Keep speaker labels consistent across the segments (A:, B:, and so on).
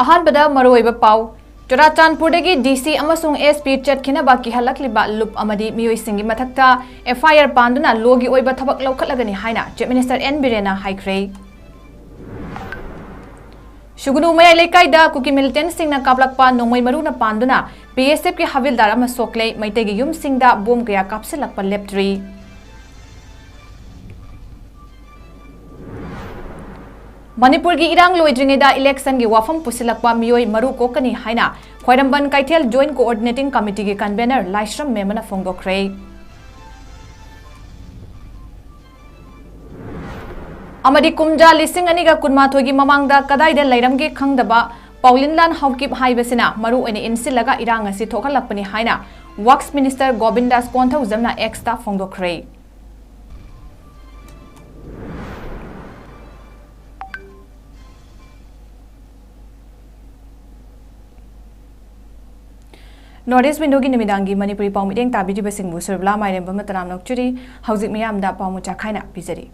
A: अहानबदा मरोइबा पाउ चुराचांदपुरदगी DC अमसुंग SP चटखिनबा की हलकलिबा loop अमदी मियोइसिंगी मथक्ता FIR पांदुना लोगी ओइबा थबक लौखटलगनी हाइना चीफ मिनिस्टर एन बिरेना हाइख्रे शुगुनु मयाई लेकाइदा कुकी मिलिटेंट सिंगना कापलकपा नोंमै मरुना पांदुना पीएसएफ के हविलदार अमा सोक्ले मैतेगी युम सिंगदा बोम कया कापसिलकपा लेप्ट्री मणिपुर की इरांग लोइद्रिंगेदा इलेक्शन की वाफम पुसिलकपा मियोई मरु कोकनी हाइना ख्वाइरंबन कैथेल जॉइंट कोऑर्डिनेटिंग कमिटी की कन्वेनर लाइश्रम मेमना फोंदोख्रे अमदी कुमजा लिसिंग अनिगा कुनमाथोगी ममांगदा कदाइदा लैरमगे खंगदबा पौलिनलान हौकिप हाइबसिना मरु ओइने इनसिलगा इरांग असि थोखलकपनि हाइना वर्क्स मिनिस्टर गोविंदास कोंथौजमना एक्सता फोंदोख्रे नॉर्थ ईस्ट विंडो की निमिदांगी मणिपुरी पाउमिदेंग ताबिजिबसिंगबु सुरबला माइरेम्बम तराम नोक्चुरी हौजिक मियामदा पाउमुचा खाइना पिजरी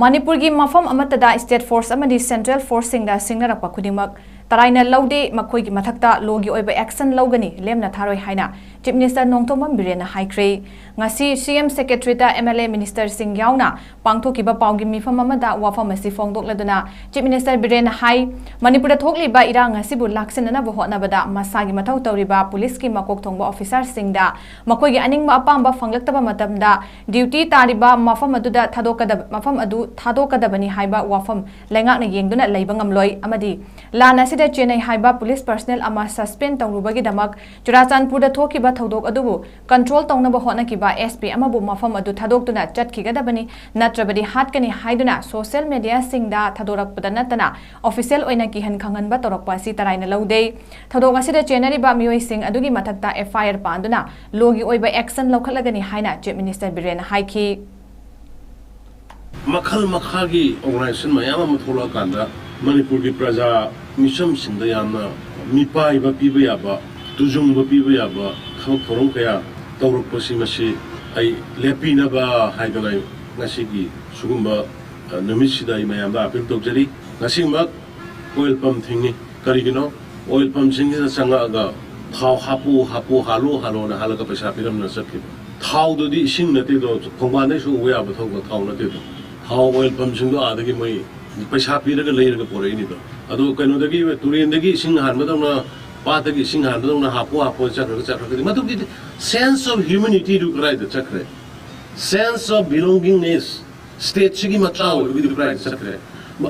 A: मणिपुर की मफम अमतदा स्टेट फोर्स अमदी सेंट्रल फोर्स सिंगदा सिंगरपा खुदिमक तराइना लौदे मखोई की मथक्ता लोगी ओइबा एक्शन लौगनी लेमना थारोय हाइना चीफ मिनिस्टर नोंथोमम बिरेना हाइख्रे ngasi CM secretary MLA minister sing yauna pangthokiba paugi mifam amada wafam asi fongdokladuna chief minister biren hai manipur thokliba irang asibu laksinana bo hotnabada masagi mathau tawriba police ki makok thongba officer singda makoigi aningba apamba fanglaktaba matamda duty tariba mafam aduda mafam adu thadokadabani haiba wafam lengakna yengduna leiba ngamloi amadi lana sida chennai haiba police personnel ama suspend tawrubagi damak churachandpur da thokiba thodok adubu control tawnaba hotnakiba SP amabu mafam adu thadokduna chatkhigadaबनी नत्रबदी हाटकनी हाइदुना social media सिंगदा थदोरकपदा नतना official ओइना की हन खंगनबा तोरकपासी तराइना लौदे थदोक असिदा चेनरीबा मियोइ सिंग अदुगी मथक्ता FIR पांदुना लोगी ओइबा एक्शन लौखलगनी हाइना चीफ मिनिस्टर बिरेन हाइखी
B: मखल मखागी ऑर्गेनाइजेशन मयाम अम थोला कांदा मणिपुर की प्रजा मिशम सिंदा यामना मिपाइबा पीबा याबा तुजुंबा पीबा याबा थबक थोरम कया तौरकपसी मसी आई लेपिनबा हाइदनाय ngasi sugumba numisida mayamda apil tokjari ngasi mak oil pump thingi karigino oil pump singi sanga aga thau hapu halo na halaga paisa piram na sakki thau do di sing nate do khongban dai su oya ba thau thau nate do thau oil pump sing do adagi moi paisa piraga leiraga porei ni do adu kaino dagi turin dagi sing han ma dona pa dagi sing han dona hapu chakra madu ki sense of humanity du krai da chakra sense of belongingness state chigi machao with the pride sakre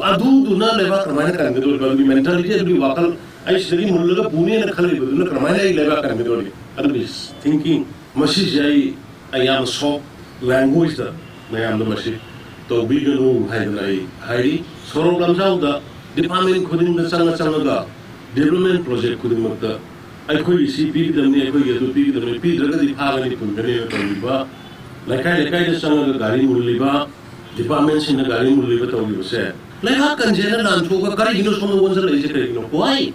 B: adu duna leba kramana karne do be mentality adu wakal ai shiri mullaga pune na khali do kramana ai leba karne do adu is thinking mashi jai I am so language da I am the mashi to biganu hai soro lamjau da department khudin na changa da development project khudin makta ai khoi CP damni ai khoi adu pi damni pi daga di phagani punjane ba lekai da sanga gari muliba department sin gari muliba tawli se leha kanjena lan thoka kari hino somo wonsa leise kari no why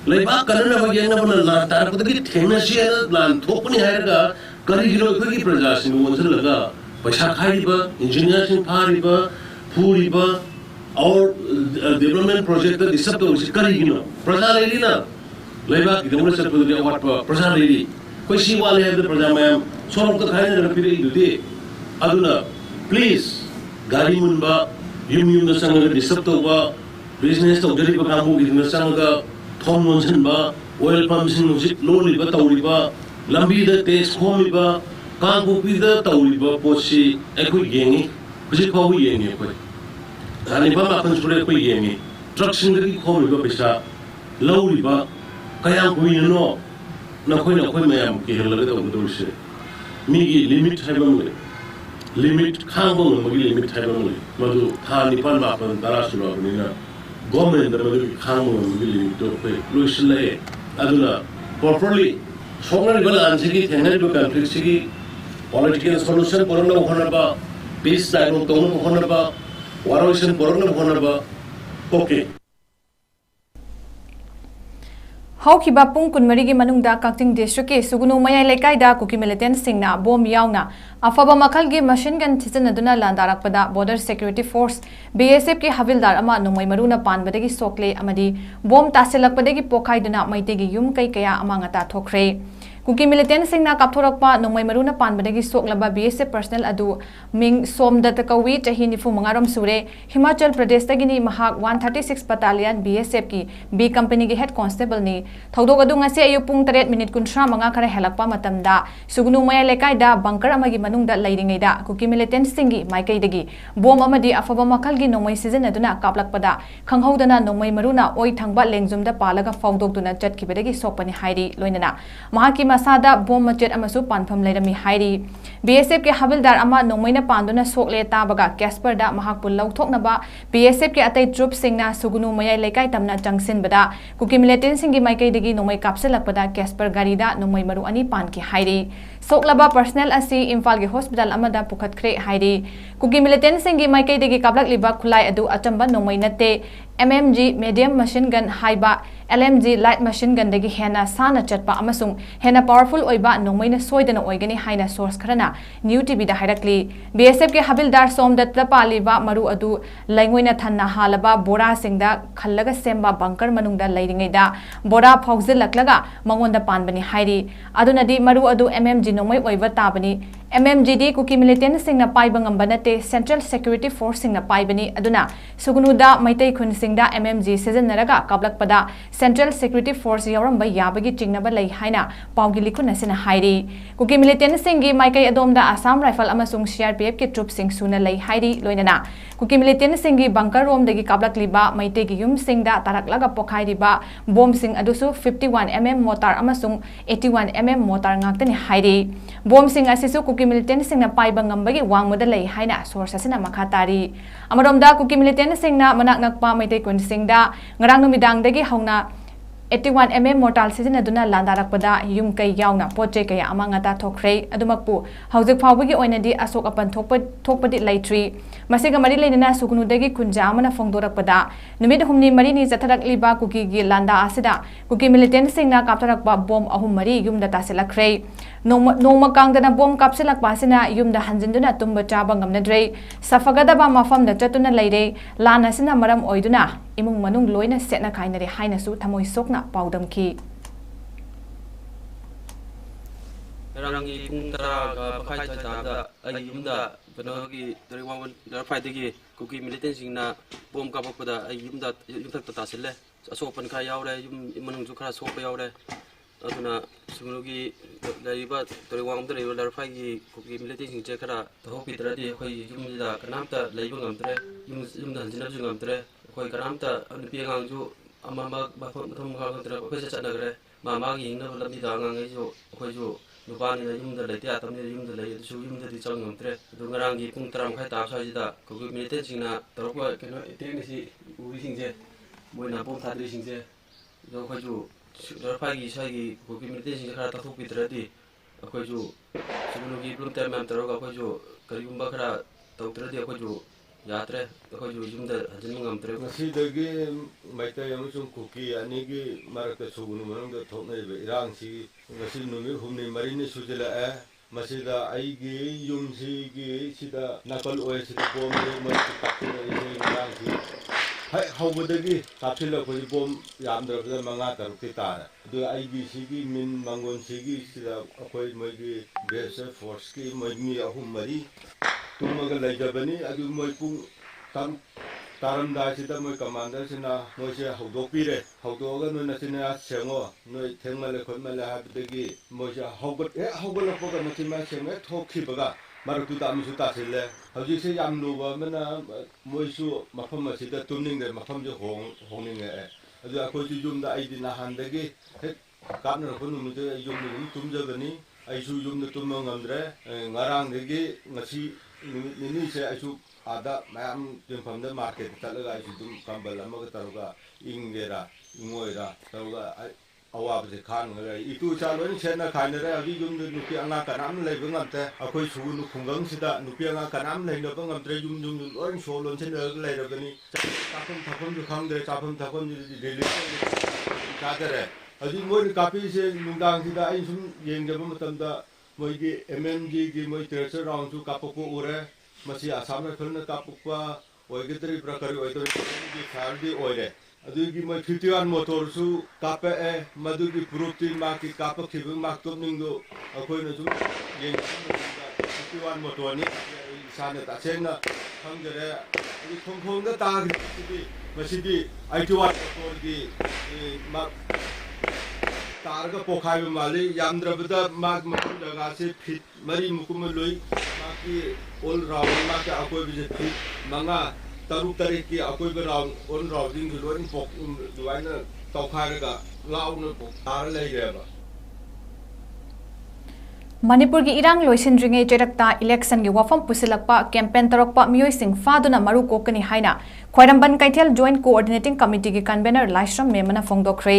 B: leba kanana bagena bana la tar ko ki thena si lan thopni haira kari hino ko ki praja sin wonsa laga paisa khaiba engineer sin phariba phuriba aur development project da disab to kari hino praja lelina leba ki demole se ko what praja leli koi si wale hai da praja mayam sorok ka khaina na pire idute aduna please gari munba yum na sanga disab to ba business to gari ba kamu gi na sanga thom monsen ba oil pump sin music loli ba tawri ba lambi da tes khomi ba kang bu pi da tawri ba posi ekoi yengi buji ko bu yengi koi ani ba ma kan sure ko yengi truck sin gari khomi ba pesa loli ba kaya ko no na koi mayam ki helala da do se migi limit haibamle limit khangbo magi limit haibamle madu tha nipan ma pan dara sura nina government da madu khangbo magi limit to pe loisle aduna properly sonar bala ansigi thenari do conflict sigi political solution korona khona ba peace dialogue tono khona ba waration korona khona ba okay
A: ꯍꯧꯈꯤꯕ ꯄꯨꯡ 12ꯒꯤ ꯃꯅꯨꯡꯗ ꯀꯛꯆꯤꯡ ꯗꯤꯁꯇ꯭ꯔꯤꯛꯀꯤ ꯁꯨꯒꯨꯅꯨ ꯃꯌꯥꯏ ꯂꯩꯀꯥꯏꯗ cookie ꯃꯤꯂꯤꯇꯦꯟꯠꯁꯤꯡꯅ bomb ꯌꯥꯎꯅ ꯑꯐꯕ ꯃꯈꯜꯒꯤ ꯃꯁꯤꯟ gun ꯁꯤꯖꯤꯟꯅꯗꯨꯅ ꯂꯥꯟꯗꯥꯔꯛꯄꯗ ꯕꯣꯔꯗꯔ ꯁꯦꯀ꯭ꯌꯨꯔꯤꯇꯤ ꯐꯣꯔꯁ ꯕꯤएसएफꯀꯤ ꯍꯕꯤꯜꯗꯥꯔ ꯑꯃ ꯅꯣꯡꯃꯩ ꯃꯔꯨꯅ ꯄꯥꯟꯕꯗꯒꯤ ꯁꯣꯛꯂꯦ ꯑꯃꯗꯤ ꯕꯣꯝ ꯇꯥꯁꯤꯜꯂꯛꯄꯗꯒꯤ ꯄꯣꯈꯥꯏꯗꯨꯅ ꯃꯩꯇꯩꯒꯤ ꯌꯨꯝ ꯀꯩ ꯀꯌꯥ ꯑꯃꯥꯡ ꯑꯇꯥ ꯊꯣꯛꯈ꯭ꯔꯦ꯫ ꯀꯨꯀꯤ ꯃꯤꯂꯤꯇꯦꯟꯠꯁꯤꯡꯅ ꯀꯥꯞꯊꯣꯔꯛꯄ ꯅꯣꯡꯃꯩ ꯃꯔꯨꯅ ꯄꯥꯟꯕꯗꯒꯤ ꯁꯣꯛꯂꯕ BSF ꯄꯔꯁꯅꯦꯜ ꯑꯗꯨ ꯃꯤꯡ ꯁꯣꯝꯗꯠꯀꯧꯏ ꯆꯍꯤ 95 ꯁꯨꯔꯦ ꯍꯤꯃꯥꯆल प्रदेशꯇꯒꯤꯅꯤ ꯃꯍꯥꯛ 136 बटालियन BSFꯀꯤ B कंपनीꯒꯤ हेड कांस्टेबलनी थौदोक अदु ngasi अयु पुंग 7:35 खरा हेलक्पा मतमदा सुगुनु मया लेकाइदा बंकर अमगी मनुंगदा लैरिङैदा कुकी मिलिटेंट्ससिंगी माइकैदगी बोम अमदी अफबा मखलगी नोंमै सिजनदुना कापलक्पदा खंगहौदना नोंमै मरुना ओइ थंगबा लेंजुमदा पालगा फौदोकदुना चटखिबदगी सोकपनि हाइरी लोइनना महाकी मसादा बोम मचेट अमसु पानफम लैरमी हाइरी BSF के हबिलदार अमा नोंमैना पांदुना सोकले ताबगा कैस्परदा महाकपु लौथोकनबा BSF के अतै ट्रुप सिंगना सुगुनु मया लेकाइ तमना चंगसिनबदा कुकी मिलिटेंट्ससिंगी माइकैदगी नोंमै कापसलक्पदा कैस्पर गारीदा नोंमै मरु अनि पानकी हाइरी सोकलबा पर्सनल असि इम्फाल के हॉस्पिटल अमदा पुखतख्रे हाइरी कुकी मिलिटेंट्ससिंगी माइकैदगी कापलक्लिबा खुलाई अदु अचंबा नोंमै नते MMG medium machine gun haiba LMG light machine gun dagi hena sana chatpa amasung hena powerful oiba nongmaina soidana oigani haina source kharana new tv da hairakli BSF ke habildar somdat paliba maru adu laingoina thanna halaba bora singda khallaga semba bunker manungda lairingaida bora phauzel laklaga mangonda panbani hairi adunadi maru adu MMG nongmai oiba tabani MMGD Kuki militant सिंगना पाइबा ngamba nate Central Security Force सिंगना पाइबनी अदुना सुगुनुदा Meitei खुन सिंगदा MMG सिजननरगा काबलकपदा Central Security Force यावरंबा याबगी चिंगनबा लै हाइना पाउगी लिखुन नसिना हाइरी कुकी मिलिटेंट सिंगी माइकै अदोमदा आसाम राइफल अमसुंग CRPF के ट्रुप सिंग सुना लै हाइरी लोइनना कुकी मिलिटेंट सिंगी बंकर रोमदगी काबलकलिबा मैतैगी युम सिंगदा तारकलगा पोखाइरिबा बॉम्ब सिंग अदुसु 51mm मोटार अमसुंग 81mm मोटार ngakतनि हाइरी बॉम्ब सिंग असिसु कुकी मिलिटेंट सिंगना पाइबा ngambagi wangmoda lei haina source asina makha tari amaromda Kuki militant सिंगना मनाक नकपा मैतै कुन सिंगदा ngarang numidangdagi hauna 81mm mortar सिजनदुना लांदारकपदा युम कै यावना पोचे कया अमांगता थोखरे अदुमकपु हौजिक फावबगी ओइनदी असोक अपन थोकपदि लैट्री मसिगा मरि लेना सुगुनुदगी कुंजा अमना फोंदोरकपदा नुमित हुमनी मरिनी जथरकलिबा कुकीगी लांदा आसिदा कुकी मिलिटेंट सिंगना कापथरकपा बॉम्ब अहुम मरि युमदा तासिलखरे नोमा कांगदना बॉम्ब कापसिलकपासिना युमदा हंजिंदुना तुंबा चाबा ngamnadre सफगदबा मफमदा चतुना लैरे लानासिना मरम ओइदुना इमुंग मनुंग लोइना सेटना खाइनरे हाइनासु थमोइ सोकना पाउदमकी
C: रंगी पुंगतरा बखाइ तादा आई युमदा कनोगी दरिवावन दरफाइदगी कुकी मिलिटेंट सिंगना बॉम्ब कापकपदा आई युमदा युमथक तासिले असोपन खा यावरे युम मनुंगजु खरा soap यावरे अदुना सुगुनुगी Dariba दरिवावन Dariba दरफाइगी cookie militant सिंग खरा तहोपिद्रदि खoi युमदा कनामता लैबा ngamtre युमदा हंजिनजु ngamtre खoi कनामता अनुपियांगजु अमामा बाथम खागंत्र खoi चचनगरे मामागी इंगना लबि दांगांगैजु खइजु नुपानी युमदा लैते आतमनि युमदा लै सु युमदा दि चंग ngamtre दुंगरांगी पुंग 13 खाइ ता साजिदा कुकी मिलिटेंट सिंगना तरपा केनो एटेगनिसि उरि सिंजे मोइना बम थाद्रि सिंजे जो खइजु दरफाइगी साइगी कुकी मिलिटेंट सिंग खरा तथोपिद्रदि खइजु सुगुनुगी ब्लुम टाइम मैम तरगा खइजु करिगुम्बा खरा तौद्रदि खइजु यात्रे खइजु युमदा हजन ngamtre
D: मसीदगी मैतै अमसुंग कुकी अनिगी मारक सुगुनु मनंग थोनैबे इरांगसी मसी नुमि हुमनि मरिनि सुजिलाए मसीदा आइगी युमसीगी सिदा नकल ओय सिदा बोमदे मस्त कापिनै इरांगसी हाय हौबदगी कापिला खइ बोम यामद्रबदा मंगा तरुकि तार दु आइगी सिगी मिन मंगोन सिगी सिदा अखोय मैगी BSF फोर्स की मैमी अहुम मरि तुमगा लैजबनी अदु मोय पुंग तारमदासिदा मोय कमांडर सिना मोयसे हौदोकपिरे हौदोगा नो नसिना सेंगो नोय थेंगमले खोमले हाबदगी मोयसे हौगलपगा नसिमा सेंगे थोखिबगा मारतु दामसु तासिले हौजिसे याम लुबा मना मोयसु मफम असिदा तुमनिंगे मफम जो होंनिंगे अदु अखोजि युमदा आइदि नाहानदगी हे कापनर खोनुमुदे युमदि तुमजगनी आइसु युमदा तुम ngamdre ngarangdegi ngasi निनिसे आइसु आदा मैम जिंफमदा मार्केट तलगा आइसु दुम कंबल अमगा तरुगा इंगेरा इंगोइरा तरुगा अवाबसे खानगरे इतु चालोन सेना खाइनरे अबि युमदु नुपि अंगा कनाम लैबा ngamte अखोय सुगुनु खुंगंग सिदा नुपि अंगा कनाम लैनबा ngamtre युम लोन सोलोन सेना लैरगनी चाफम थाफम जु खांगदे चाफम थाफम रिलीज चादरे अजी मोई कापी से नुंगांग सिदा आई सुम येंगजब मतमदा मोई की एमएमजी की मोई ट्रेसर राउंड सु कापको ओरे मसी आसाम में खलना कापकवा ओइगेतरी प्रकार ओइतो की फारदी ओइरे अदुगी मोई 51 मोटर सु कापे ए मदुगी प्रोटीन मा की कापखिबु मा तोमनिंगो अखोइना सु येंगजब 51 मोटर नि साने तासेना खंगरे अदु थोंथोंदा तागि मसीदी 81 मोटर की मा तारगा पोखाई माली यामद्रबदा माग मकुम जगह से फिट मरी मुकुम लोई माकी ऑल राउंड माके अकोई बिजे फिट मंगा तरुक तरीक की अकोई बे राउंड ऑल राउंडिंग लोइन पोक दुआइना तौखारगा लाउन पोक तार ले गएबा
A: मणिपुर की इरांग लोइसिंद्रिंगे चेरक्ता इलेक्शन की वफम पुसिलक्पा कैंपेन तौरक्पा मियोइसिंग फादुना मरु कोकनी हाइना ख्वाइरंबन कैथेल जॉइंट कोऑर्डिनेटिंग कमिटी की कन्वेनर लाइश्रम मेमना फोंदोक्रे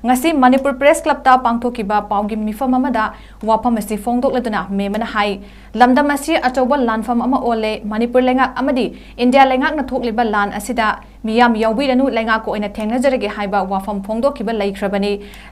A: ngasi मणिपुर प्रेस क्लब ता पांगथोकिबा पाउगी मिफम अमदा वफम असि फोंदोकलदुना मेमना हाई लमदम असि अचौबा लानफम अमा ओले मणिपुर लेंगाक अमदी इंडिया लेंगाक न थोकलिबा लान असिदा मियाम यौबिरनु लेंगाक को इना थेंगनजरगे हाइबा वफम फोंदोकिबा लैख्रबनी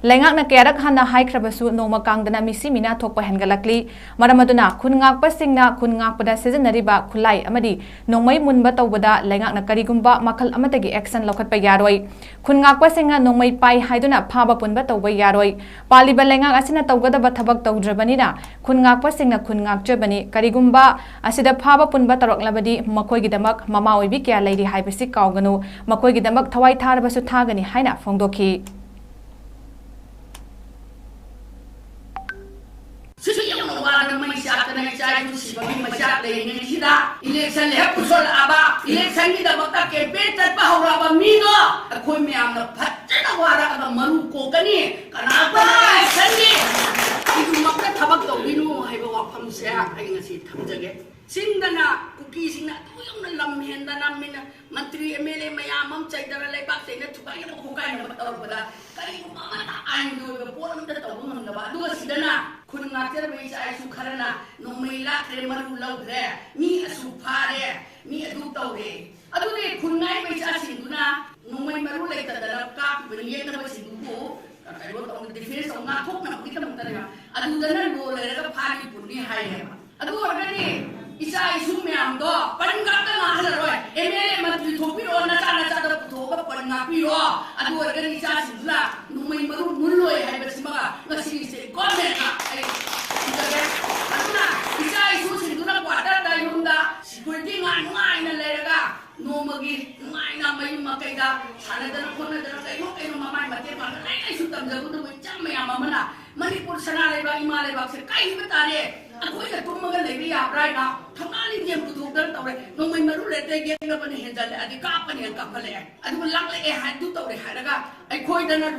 A: लेंगाक न केरक हाना हाइख्रबसु नोमा कांगदना मिसि मिना थोकपा हेंगलकली मरमदुना खुनगाकपसिंगना खुनगाकपदा सिजनरिबा खुलाई अमदी नोंमै मुनबा तौबदा लेंगाक न करिगुम्बा मखल अमतगी एक्शन लौखटपा यारोय खुनगाकपसिंगा नोंमै पाई हाइदुना फाबा पुनबा तौबा यारोय पालिबा लेंगाक असिना तौगदबा थबक तौद्रबनिना खुनगाकपसिंगना खुनगाकजबनी करिगुम्बा असिदा फाबा पुनबा तौरक्लबदी मखोयगिदमक ममा ओइबि क्या लैरि हाइबसि काउगनु मखोयगिदमक थवाई थारबसु थागनी हाइना फोंदोखि
E: इलेक्शन ले पुसोल आबा इलेक्शन की दबक कैंपेन चटपा होराबा मीनो अखोय म्याम न फच्चना वारा अब मरु कोकनी कनाबा इलेक्शन की इदु मक्का थबक तौबिनु हाइबा वाफम से आई ngasi थमजगे सिंगदना कुकी सिंगना तुयंग लम हेंदना मिन मंत्री एमएलए मयाम हम चैदरा लेबाक सेना थुकाय न खुकाय न बतौबदा करी मामा आइन दो पोलम त तौबम नबा दु सिदना खुन नाचर बै साइ सु खरना नोमैला रे मरु लौरे मी असु फारे मी अदु तौरे अदु ने खुन नाइ बै सा सिंगुना नोमै मरु लेतदरा का बनिये न बसिंगु करो तो डिफेंस ना थोक ना कितम तरेगा अदु दना लो लेगा फारी पुनी हाय है अदु अगनी इसा इशू में हम दो पनगा का ना हलरोय एमएलए मंत्री थोपिरो ना चा द थोबा पनगा पिरो अदु अगनी इसा सिला नुमै मरु मुल्लोय है बसिमा ngasi से गवर्नमेंट ना अदुना इसा इशू सिंदुना क्वार्टर दा युंदा सिक्योरिटी ngai na लेगा नोमगी ngai na mai makaiga sanadana khonadana kaino kaino mamai mate pan lai su tamjabu do cham mayam amana manipur sana leba ima leba se kai batare akoi ka tummaga lebi abrai na thamali jem tu thukdar tawre nomai maru lete gem na bani henjale adi ka pani ka phale adu langle e hadu tawre haraga akoi dana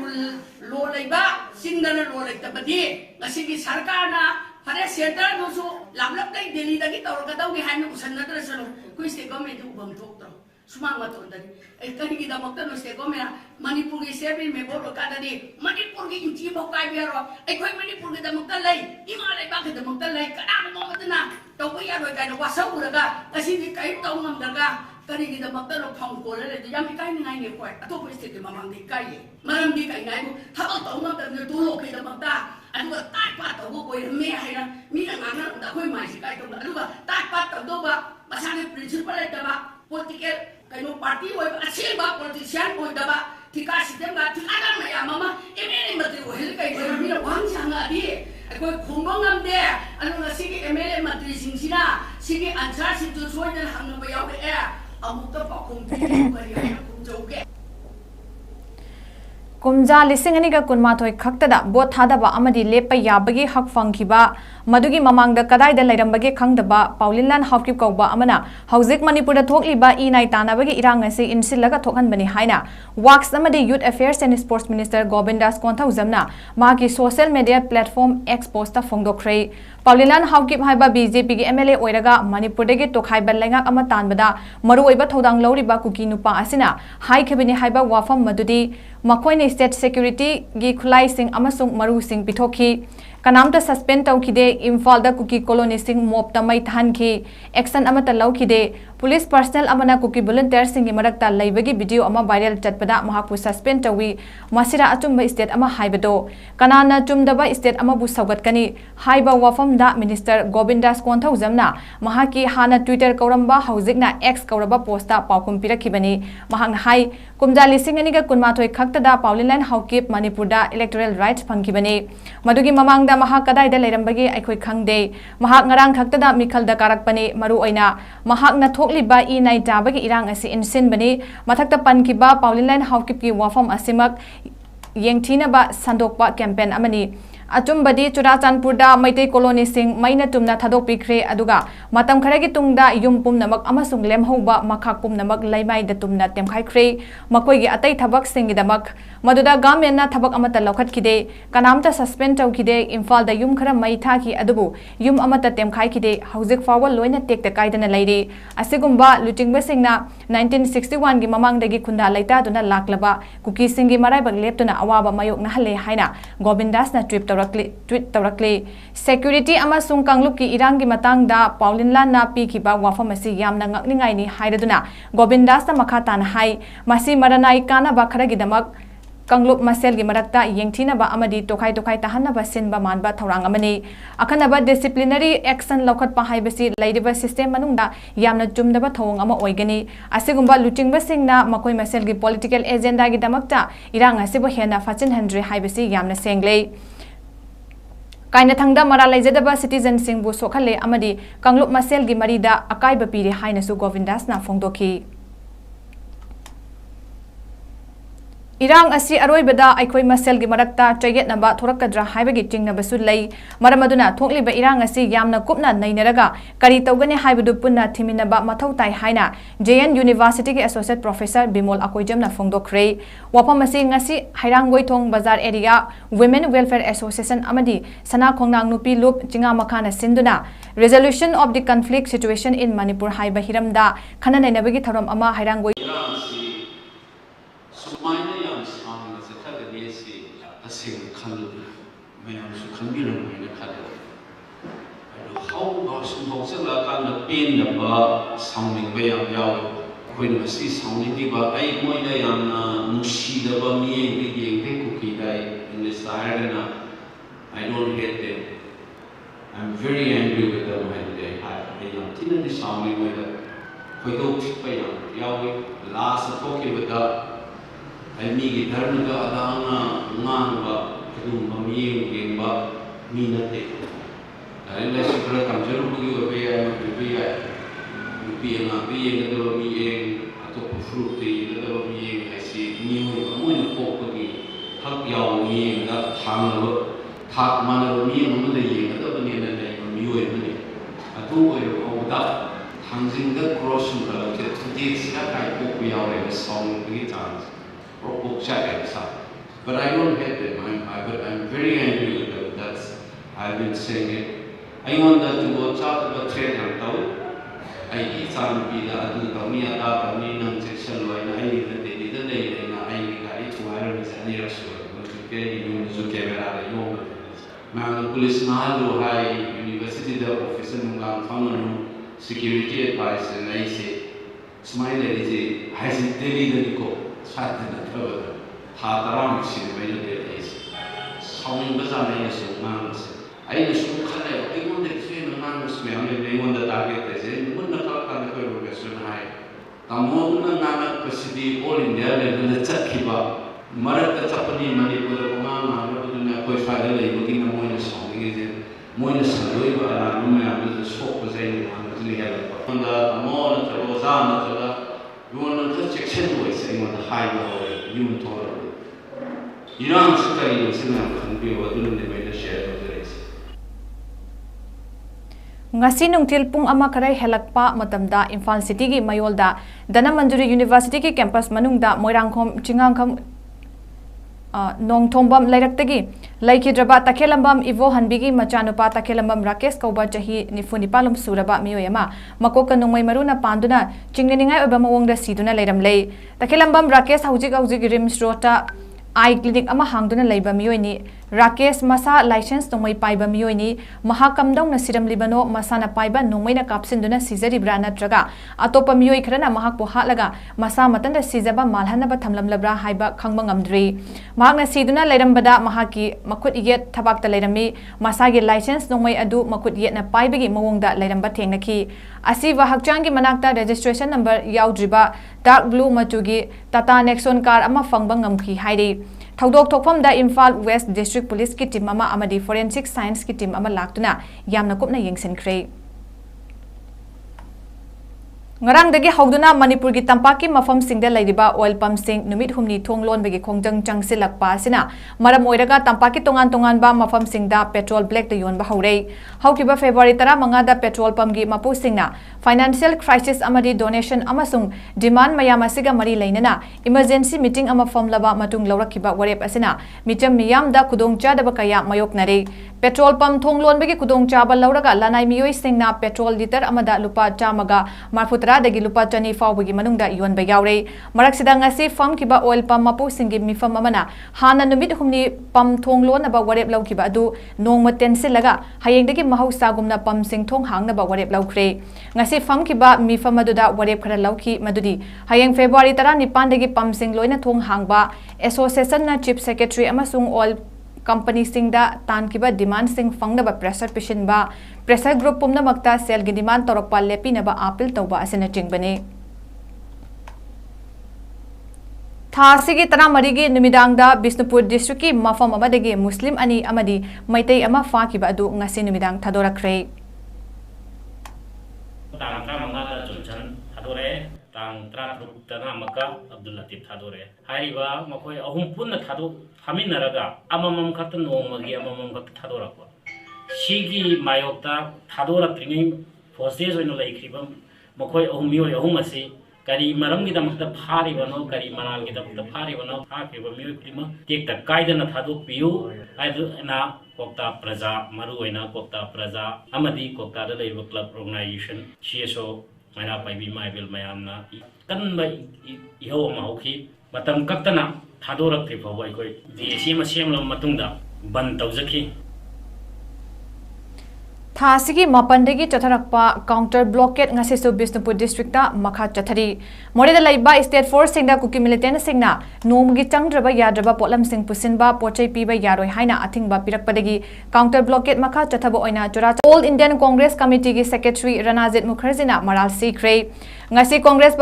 E: lo leba singdana lo lekta badi ngasigi sarkar na फरे centre दोसो लामलप दै दिल्ली दगी तौर का दौगी hymn उसन्नद्र सनो कोइ state government उबम थोक्त्रो Sumang मतोन दगी ए कनि की दमक न स्टेट गवर्नमेंट मणिपुर की सेबी में बोलो का ददी मणिपुर की इंची भोकाय बेरो ए कोइ मणिपुर की दमक लै हिमालय बा के दमक लै कना मोमतना तौबो यारोय काय वासौ उरगा कसी की काय तौ ngam दगा करि की दमक न फंग कोल ले याम काय नङाय ने कोइ अतो स्टेट के मामांग दि काय मरम दि काय नाय थबल तौ ngam त तु लो के दमक ता अदुगा ताट पाट तौ कोइ मे हाइना मीना ngana दा कोइ माइसि काय तौ अदुगा ताट पाट तौ बा मसाने प्रिंसिपल लेतबा पॉलिटिकल कइनो पार्टी होय असेबा पॉलिटिशियन होय दबा ठिका सिस्टम बा ठिका दा मया मामा एमएलए मंत्री होय कइ मीना वांग सांगा दि कोइ खुंबो ngam दे अदुगा सिगी एमएलए मंत्री सिंसिना सिगी आंसर सिंतु सोयन हंगबा याव ए अमुक त पाखुम करि है खुंजौगे
A: कुमजा लिसिंग अनिगा कुनमाथोय खक्तदा बोट थादबा अमदि लेपा याबगी हक फंखिबा मदुगी ममांगदा कदाइदा लैरंबगे खंगदबा पाउलिनलान हाउकिप कौबा अमना हौजिक मणिपुरदा थोकलिबा इनाइ तानाबगी इरांग असि इनसिलगा थोकहनबनि हाइना वाक्स अमदि youth affairs and sports minister Govindas कोंथौजमना मागी social media platform X post फोंदोखरे पाउलिनलान हाउकिप हाइबा बीजेपी की एमएलए ओइरगा मणिपुरदगी तोखाइबा लैंगाक अमा तानबदा मरुओइबा थौदांग लौरिबा कुकी नुपा असिना हाइखबिनि हाइबा वाफम मदुदी मखोइने स्टेट सिक्योरिटी गी खुलाई सिंह अमसुंग मरु Singh पिथोखी kanamta suspend tawkide Imphal da kuki colony sing mop ta mai thanki action amata lawkide police personnel amana kuki volunteer sing marakta laibagi video ama viral chatpada mahapu suspend tawi masira achumba state ama haibado kanana chumdaba state ama bu saugatkani haiba wafam da minister Govindas Konthojamna mahaki hana Twitter kauramba haujikna X kauraba posta paukum pirakibani mahang hai kumjali singani ga kunmathoi khaktada paulinlan haukip manipur da electoral rights phangkibani madugi mamangda mahak kadai da leirambagi aikhoi khangde mahak ngarang khaktada mikhal da karakpani maru oina mahak na thokliba I nai tabagi irang asi insin bani mathakta pankiba paulinlan haukip ki wafam asimak yengthina ba sandokpa campaign amani achumbadi Churachandpur da Maitai colony sing maina tumna thadok pikre aduga matam kharagi tungda yum pumnamak amasung lemhoba makhak pumnamak laimai da tumna temkhai khre makoi gi atai thabak singidamak maduda government na thabak amata lokhat kide kanamta suspend tawkide Imphal da yum khara mai thaki adubu yum amata temkhai kide haujik fawa loina tekta kaidana leire asigumba lutingba singna 1961 gi mamang dagi khunda laita duna laklaba kuki singi marai bag leptuna awaba mayok na hale haina Govindas na tweet tawrakli security amasung kanglupki irangi matangda Paulinlan na pikiba wafam asi yamna ngakningai ni hairaduna Govindas na makha na hai masi maranai kana ba kharagidamak Kanglup masel gi marakta yengthina ba amadi tokai tahanna ba sinba manba thorang amani akhana ba disciplinary action lokhat pa haibasi leidiba system manungda yamna chumdaba thong ama oigani asigumba lutingba singna makoi masel gi political agenda gi damakta irang asibo hena fachin handre haibasi yamna senglei kaina thangda mara leijadaba citizen singbu sokhale amadi Kanglup masel gi marida akai ba piri haina su Govindas na phongdoki Irang asi aroibada aikoi masel gi marakta chayet naba thorakadra haibagi tingnabasu lei maramaduna thokliba irang asi yamna kupna nainaraga kari tawgani haibadu punna thiminaba mathau tai haina JN University gi associate professor Bimol Akoijamna phongdokre wapam asi ngasi hairangoi thong bazar area women welfare association amadi sana khongnang nupi lup chinga makhana sinduna resolution of the conflict situation in Manipur haiba hiramda khana nainabagi thorom ama hairangoi
F: Sumaina yang sekarang sekarang dia si asing kalau memang sukan bilang mereka kalau how sumber sekarang lebih dapat sounding bayang jauh, kau mesti sounding di bawah. Ayat mana yang musyi dapat yang kuki day in this area I don't hate them. I'm very angry with them when they have. Yang tidak di sounding mereka, kau tahu apa yang jauh last talking with that. Ay migi dharma ka adana nganga kadum bami yengba minate ay la sibra kamjaru bugi obeya biya nga biya ngado mi eng atop fruti ngado mi eng asi niu amun pokki hak yaw mi nga thanglo thak manalo mi ngam de yeng ngado bani na dai mi oi bani atu oi oda thangjing da cross ka ke thudi sia kai pokki yaw re song bi chance but I don't hate them. I'm very angry with them. I've been saying it. I want that to go chat about trade and town. I eat some pizza, do kami ata kami nang section line. I need that they didn't lay na I got it to iron is any restaurant. But you can use the camera. Man, police mahalo high university the officer nung found security advice and I say, smile at it. I said, Delhi the Nico. Saatnya terus, hataram sih banyak dia. Soalnya besar ni esok mangas. Ayo esok kalau ayo mana sih mangas memang ni mana target sih. Mana kalau kau berkesan hai. Kamu mana nama presiden All India level cak kiba. Marat cak ni Manipur pengang, marat dunia kau file lagi mungkin kamu ini soalnya gitu. Mana selalu ibu anak rumah ambil sok pasal mana tu lihat. Mana kamu terus sana terus. Yuan itu section wise, ini mana high level, yuan total. Irang sekali itu senang kan biar waktu ni mereka share terus.
A: Ngasi nungtil pung ama karai helakpa matamda Imphal City gi mayolda Dana Manjuri University ki campus manungda moirangkhom chingangkham nongthombam lairaktagi laikhidraba takhelambam ivo hanbigi machanupa takhelambam Rakesh kauba chahi nifunipalum suraba miyoyama makoka nongmai maruna panduna chingneningai oba mawongda siduna leiramlei takhelambam Rakesh haujik rim rota ai clinic ama hangduna leiba miyoini Rakesh masa license nongmai paiba miyoini mahakamdong na siramlibano masana paiba nongmai na kapsinduna sizaribra natraga atopa miyoi khrana mahakpo hatlaga masa matanda sizaba malhanaba thamlamlabra haiba khangba ngamdri mahakna siduna leirambada mahaki makut yet thabakta leirami masagi license nongmai adu makut yet na paibagi mawongda leiramba thengnaki asiba hakchangi manakta registration number yaudriba dark blue machugi Tata Nexon car ama fangba ngamki hairi Thaudok thokphamda Imphal West District Police ki team ama amadi Forensic Science ki team ama laktuna yamna kupna yengsinkhre Ngarang dagi hauduna Manipur gi tampaki mafam singda lairiba oil pump sing numit humni thonglon bagi khongjang changsilakpa sina maram oiraga tampaki tongan ba mafam singda petrol black da yon ba haurei haukiba February 15 da petrol pump gi mapu singna financial crisis amadi donation amasung demand mayam asiga mari leinana emergency meeting ama famlaba matung laurakiba warep asina micham miyam da kudong cha da bakaya mayoknare petrol pump thonglon bagi kudong cha ba lauraga lanai miyoi singna petrol liter amada lupa chamaga marfutra dagi lupa chani fawbagi manungda yon ba yaure maraksida ngasi fam kiba oil pump mapu singi mifam amana hana numit humni pump thonglon aba warep laukiba adu nongma tensilaga hayengdagi mahausa gumna pump sing thong hangna ba warep laukre ngasi fam kiba mifam aduda warep khara lauki madudi hayeng February 19 dagi pump sing loina thong hangba association na chief secretary amasung oil company singda tan kiba demand sing fangna ba pressure pishin ba pressure group pumna makta sel gi demand torokpa lepi na ba appeal tawba asena tingbane Thasigi tana marigi numidangda Bisnupur district ki mafam amadagi Muslim ani amadi maitai ama fa kiba adu ngasi numidang thadorakre
G: tang tra mangata chulchan thadore tang tra truk tana maka Abdul Latif thadore haiba makoi ahum punna thadu haminaraga amamam khat nomagi amamam khat thadorakwa sigi mayokta thadora tringi forces oino laikribam makoi ahum miyoi ahum asi kari maram gi damakta phari bano kari manal gi damakta phari bano phaki ba miyoi krima tekta kaidana thadok piu aidu na kokta praja maru oina kokta praja amadi kokta da leiba club organization CSO maina paibi maibil mayamna kanba iho ma hoki matam kaktana thadorak thi phawai koi DSM semla matungda ban tawjaki
A: Thasigi mapandagi chatharakpa counter blockade ngasisu Bisnupur district ta makha chathari moreda laiba state force singda kuki militant singna nomgi changdraba yadraba potlam sing pusinba pochai piba yaroi haina athingba pirakpadagi counter blockade makha chathaba oina chura All Indian Congress Committee gi secretary Ranajit Mukherjee na maral sikre ngasi Congress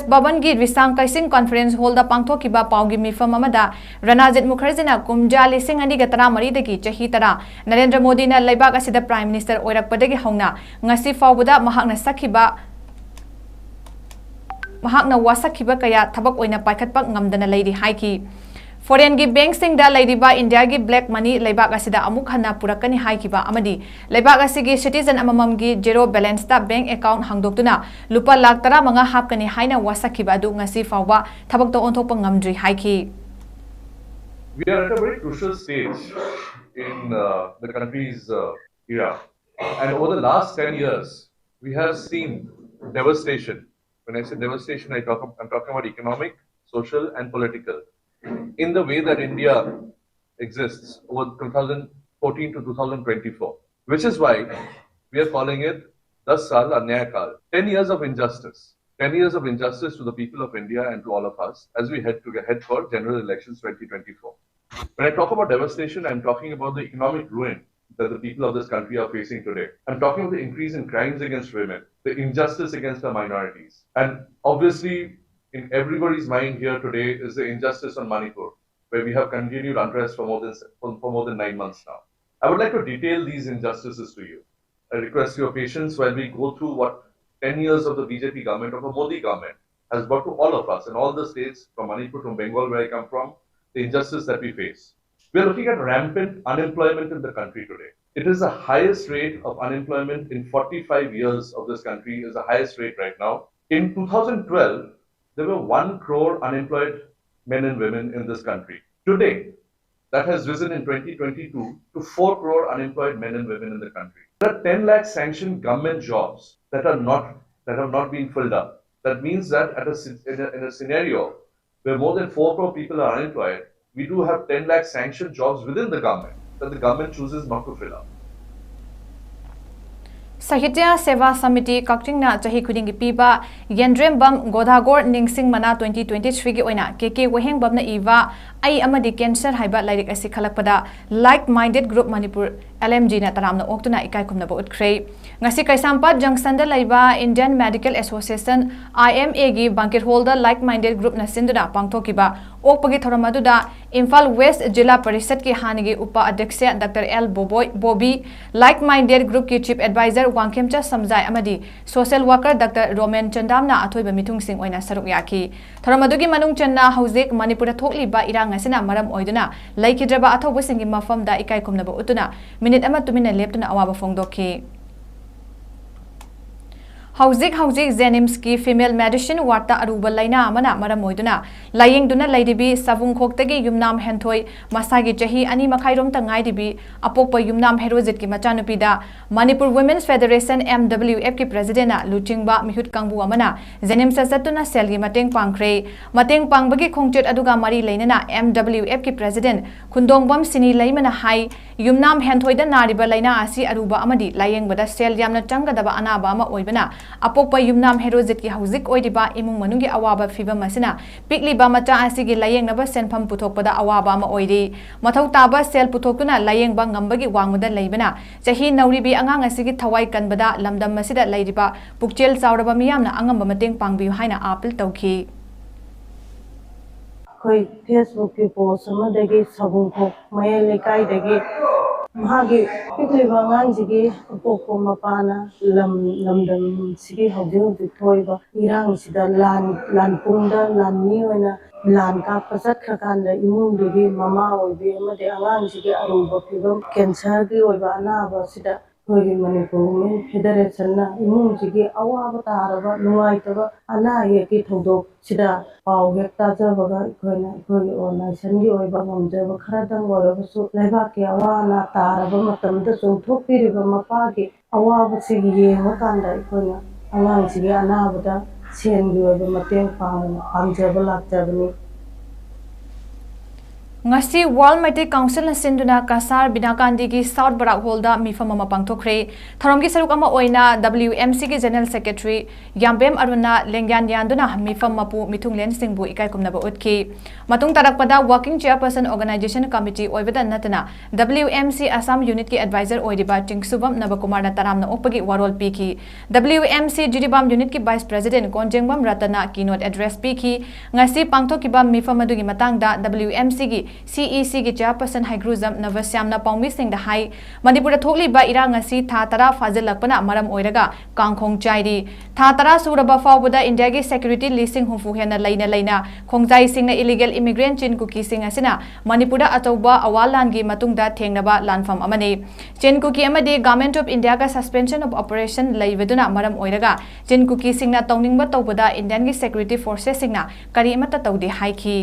A: Bhavan gi Risang Kaising Conference Hall da pangthokiba paugi mifam amada Ranajit Mukherjee na kumja lising ani ga tara mari dagi chahi tara Narendra Modi na laibak asida Prime Minister oirakpadagi hauna ngasi fawbuda mahakna sakhiba mahakna wasakhiba kaya thabak oina paikhatpak ngamdana leiri haiki Foreign gi bank sing da laidiba India gi black money laibak asida amuk hana purakani haikiba amadi laibak asigi citizen amamam gi zero balance da bank account hangdoktuna lupa lakh tara manga hapkani haina wasakhiba adu ngasi fawba thabak to onthokpa ngamdri haiki
H: We are at a very crucial stage in the country's era, and over the last 10 years we have seen devastation. When I say devastation, I'm talking about economic, social and political in the way that India exists over 2014 to 2024, which is why we are calling it 10 Saal Anyay Kaal, 10 years of injustice. 10 years of injustice to the people of India and to all of us as we head for general elections 2024. When I talk about devastation, I'm talking about the economic ruin that the people of this country are facing today. I'm talking about the increase in crimes against women, the injustice against the minorities, and obviously in everybody's mind here today is the injustice on Manipur, where we have continued unrest for more than 9 months now. I would like to detail these injustices to you. I request your patience while we go through what 10 years of the BJP government, of a Modi government, has brought to all of us in all the states, from Manipur, from Bengal, where I come from, the injustice that we face. We are looking at rampant unemployment in the country today. It is the highest rate of unemployment in 45 years of this country, is the highest rate right now. In 2012, there were 1 crore unemployed men and women in this country. Today, that has risen in 2022 to 4 crore unemployed men and women in the country. There are 10 lakh sanctioned government jobs that have not been filled up. That means that in a scenario where more than 4 crore people are unemployed, we do have 10 lakh sanctioned jobs within the government that the government chooses not to fill up.
A: Sahitya Seva Samiti Kaktingna Chahi Khudingi Piba MAIREMBAM Godhagor Ningsing Mana 2023 gi oina 𝐍𝐄𝐰𝐬 na iwa ai amadi cancer haiba lairik asi khalakpada like minded group manipur LMG na taramna oktuna ikai kumna ba utkhre ngasi Kaisampat junction da laiba Indian Medical Association IMA gi banquet hall da like minded group na sinduna pangthokiba okpagi thoramadu Imphal West Jilla Parishad ki hanigi upa adhyaksya Dr. L Bobby like minded group ki chief advisor 𝐍𝐄𝐰𝐬 amadi social worker Dr. Roman Chandamna athoiba mithung sing oina saruk yaki thoramadu manung channa hauzik manipur da thokliba irang ngasina maram oiduna laikhidraba athobu singi mafam da ikai kumna ba utuna minute ama tumina leptuna awaba phongdokhi Hauzik 𝐍𝐄𝐰𝐬 female medicine warta aruba laina amana maram oiduna laying duna laidibi savung khoktagi yumnam henthoi masagi chahi ani makhairom ta ngaidibi apokpa yumnam herojit ki machanupi da Manipur Women's Federation MWF ki president na luchingba mihut kangbu amana 𝐍𝐄𝐰 satuna selgi mateng pangkhre mateng pangbagi khongchet aduga mari leinana MWF ki president khundongbam sini laimana hai yumnam henthoi da nariba laina asi aruba amadi layeng bada sel yamna changadaba anaba ama oibana apokpa yumnam herojit ki hauzik oidiba imung manungi awaba fibam asina pikliba macha asigi layengnaba senpham puthokpada awaba ama oiri mathau taba sel puthokuna layengba ngambagi wangmuda leibana chahi nauribi angang asigi thawai kanbada lamdam masida leiriba pukchel chauraba miyamna angamba mateng pangbiu haina apil tawki
I: koi Facebook ki post amadagi sabung khok mayel lekai dagi mahagi pikliba nganjigi pokko mapana lamdam sigi hauju thoi ba irang sida lan pungda lan ni oina lan ka pasat khakanda imung digi mama oibe amade angang sigi aruba pibam cancer gi oiba anaba sida koi Manipur Women Federation na imung sigi awaba taraba nuaitaba ana yeki thodok sida pau hekta jabaga koina koi organization gi oiba ngamjaba kharadang warabasu laiba ke awana taraba matamda chongthokpiriba mapagi awaba sigi yenga kanda koina angang sigi anabada sengi oiba mateng pangjaba lakjabani
A: Ngasi World Maitai Council na sinduna Kasar Binakandi ki South Barak Hall da mifam ama pangthokre tharomgi saruk ama oina WMC ki General Secretary Yambem Aruna Lengyan yanduna mifam mapu mithunglen singbu ikai kumna ba utki matung tarakpada Working Chairperson Organization Committee oibada natana WMC Assam Unit ki Advisor oidiba Tingsubam Nabakumar na taramna okpagi warol piki WMC Jiribam Unit ki Vice President Konjengbam Ratana keynote address piki ngasi pangthokiba mifam adugi matangda WMC ki CEC ki chairperson Haigruzam Navasyamna Pongmi Singh da hai Manipur thokli ba irang ngasi tha tara fazilakpana maram oiraga kangkhong chairi tha tara suraba fawbada India gi security listing humfu hena laina khongjai singh na illegal immigrant 𝐿𝐶𝐸 sing asina Manipur da atoba awalan gi matungda thengnaba lanfam amani 𝐿𝐶𝐸 amadi government of India ka suspension of operation laibeduna maram oiraga 𝐿𝐶𝐸 sing na tongning ba tawbada Indian gi security forces sing na kari amata tawdi haiki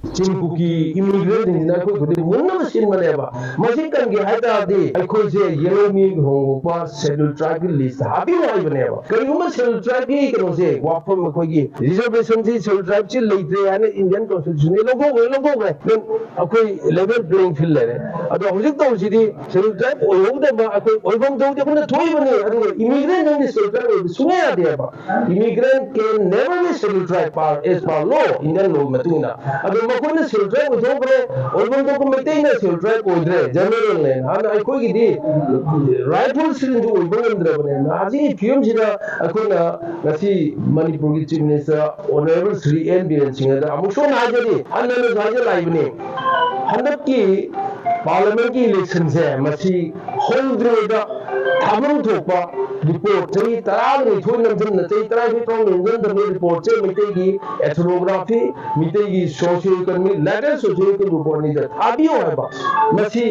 J: 𝐿𝐶𝐸 immigrant na ko gudi munna machine maneba machine kan ge haita de ko je yellow me ho pa schedule tribe list habi wai baneba kari uma schedule tribe ge ko je wafam ko gi reservation ji schedule tribe chi leite ane Indian constitution ne logo then akoi level playing field le ado hojik to ji di schedule tribe o de ba akoi oibam do de bune thoi bane ado immigrant ne schedule tribe sunya de ba immigrant can never be schedule tribe as per law Indian law matuna ado makuna schedule tribe o jogre oibam do ko mete na schedule tribe o de general ne ana akoi gi di rightful citizen do oibam ndra bane na aji pm jida akoi na ngasi Manipur gi chief minister honorable Sri N Biren Singh da amusho na jadi anna jaje laibne hanaki parliament ki election se masi holdre da thabam thokpa report chai taral ni thoi namjin na chai tarai bi tong namjin da report che mitei gi ethnography mitei gi socio economic lateral socio economic report ni da thabi ho ba masi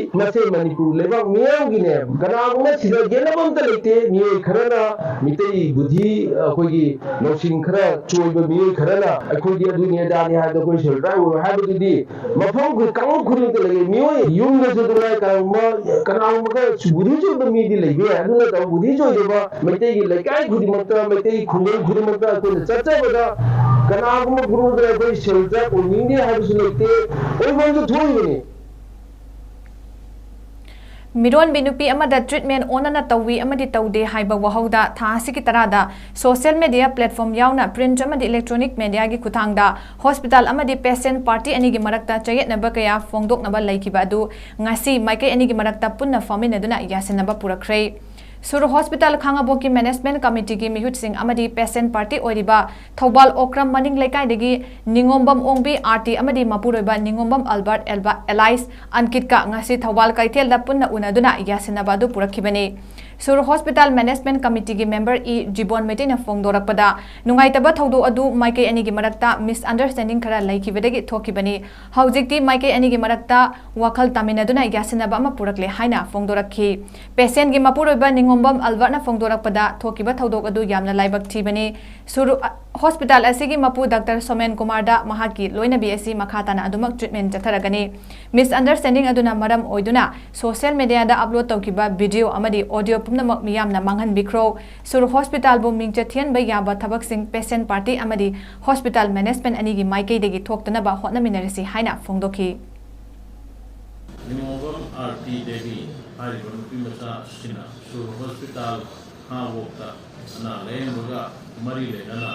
J: Manipur leba miyam gi ne kana guma sida genabam ta lete mi kharana mitei budhi koi gi nosing khara choiba mi kharana akoi gi dunia da ni ha da koi sel rai ho ha bi di mafam ku kang khuri te lege mi yung na ju da ka ma kana ma ka budhi jo da mi di lege adu na ta budhi jo de ba mitei gi lekai khuri makta mitei khungel khuri makta ko chacha ba कनागुम गुरुद्रे कोई shelter उन्हीं है बिस लेते कोई बंद थोड़ी नहीं
A: मिरोन बिनुपी अमदा treatment ओनना Tawi अमदी तौदे हाइबा वहौदा थासी की तरादा सोशल मीडिया प्लेटफॉर्म यावना प्रिंट अमदी इलेक्ट्रॉनिक मीडिया की खुथांगदा हॉस्पिटल अमदी पेशेंट पार्टी अनि की मरक्ता चयेतनबा कया फोंदोकनबा लैखिबा अदु ngasi माइके अनि की मरक्ता पुन्ना फामिनदुना यासिनबा पुरखरे सुर हॉस्पिटल खांगाबो की मैनेजमेंट कमिटी की मिहुत सिंह अमदी पेशेंट पार्टी ओरिबा थौबाल ओक्रम मनिंग लेकाय दगी निंगोंबम ओंबी आरटी अमदी मपुरोइबा निंगोंबम अल्बर्ट एलाइस अंकित का ngasi थौबाल कैथेल दा पुन्ना उनादुना यासिनबा दु पुरखिबने सुर हॉस्पिटल मैनेजमेंट कमिटी की मेंबर ई जीबोन मेटेन फोंदोरकपदा नुंगाइतबा थौदो अदु माइके अनि की मरक्ता मिसअंडरस्टैंडिंग खरा लैखिबदगी थोखिबनी हौजिकती माइके अनि की मरक्ता वखल तामिनदुना यासिनबा अमा पुरकले हाइना फोंदोरखी पेशेंट की मपुरोइबा निंगोंबम अल्बर्टना फोंदोरकपदा थोखिबा थौदो अदु यामना लाइबक थीबनी सुर हॉस्पिटल असिगी मपु डॉक्टर सोमेन कुमार दा महाकी लोइनबी असि मखाताना अदुमक ट्रीटमेंट चथरगनी मिसअंडरस्टैंडिंग अदुना मरम ओइदुना सोशल मीडिया दा अपलोड तौखिबा वीडियो अमदी ऑडियो पुनमक मियामना मांगहन बिख्रो सुर हॉस्पिटल बो मिंग चथियन बै याबा थबक सिंह पेशेंट पार्टी अमदी हॉस्पिटल मैनेजमेंट अनिगी माइके देगी थोक्तनबा होटनमिनरसी हाइना फोंदोखी
K: निमोगम आरटी देवी हारिबन पिमचा सिना सुर हॉस्पिटल हावोक्ता ना लेंबगा मरी लेना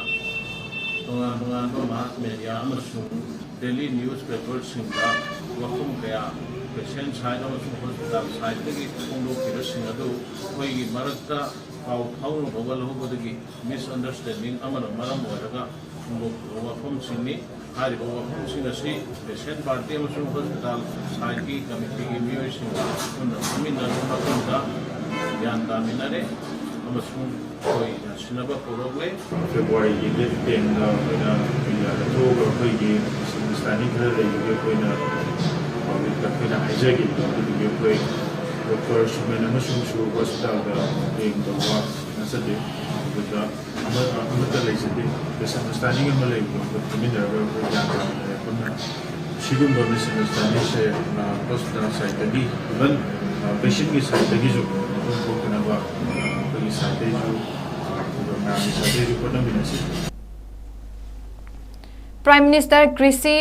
K: तोंगान mass media daily newspaper सिंगा वकुम कया पेशेंट साइड हॉस्पिटल साइड की फोंदोखिरसिंग अदु कोई मरक्ता पाव फाउन बगलहोबदगी मिसअंडरस्टैंडिंग मरम ओरगा वफम सिंगनी हारिबा वफम सिंग असि पेशेंट पार्टी हॉस्पिटल साइड की कमिटी की मियोइसिंग पुनः समिनर मतुंदा ज्ञान दामिनरे कोई सिनबा पुरोगले
L: फेब्रुआरी की डेट 10 अक्टोबर की स्टैंडिंग खर लेगी कोई पब्लिक हाइजागी कोई डॉक्टर सुमेन हॉस्पिटल नसदे मिसअंडरस्टैंडिंग सिगुम्बा मिसअंडरस्टैंडिंग से हॉस्पिटल साइड इवन पेशेंट की side
A: prime minister Krishi